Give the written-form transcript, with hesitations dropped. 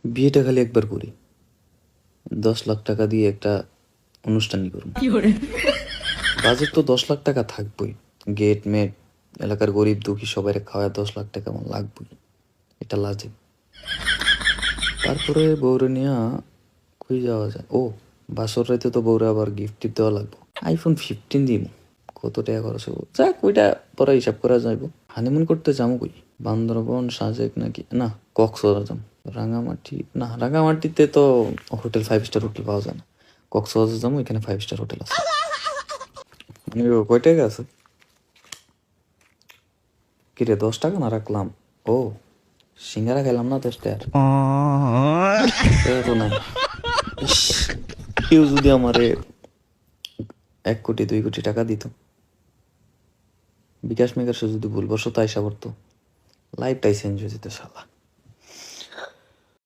বিয়েটা খালি একবার করি, 10 লাখ টাকা দিয়ে একটা অনুষ্ঠানই করুন। বাজেট তো 10 লাখ টাকা থাকবই, গেট মেট, এলাকার গরিব দুঃখী সবাই খাওয়ায় 10 লাখ টাকা আমার লাগবই, এটা লাজে। তারপরে বউরে নিয়ে কই যাওয়া যায়? ও, বাসর রাইতে তো বউরে আবার গিফট টিফট দেওয়া লাগবে। iPhone 15 দিব, কত টাকা খরচ হবো, যাক ওইটা পরে হিসাব করা যাইব। হানিমুন করতে যাবো কই? বান্দরবন, সাজেক নাকি না কক্সবাজার যাবো। রাঙামাটি না, রাঙামাটিতে তো হোটেল 5 স্টার হোটেল পাওয়া যায় না। কক্সবাজার যাবো, এখানে 5 স্টার হোটেল আছে। কয় টাকা আছে? কিরে 10 টাকা না রাখলাম? ও, সিঙ্গারা খেলাম না 10 টাকার, তো নাই। ইস, কেউ যদি আমারে 1 কোটি 2 কোটি টাকা দিত, বিকাশ মেকাশে যদি ভুলবশত আইসা পড়তো, লাইফটাই চেঞ্জ হয়ে যেত শালা।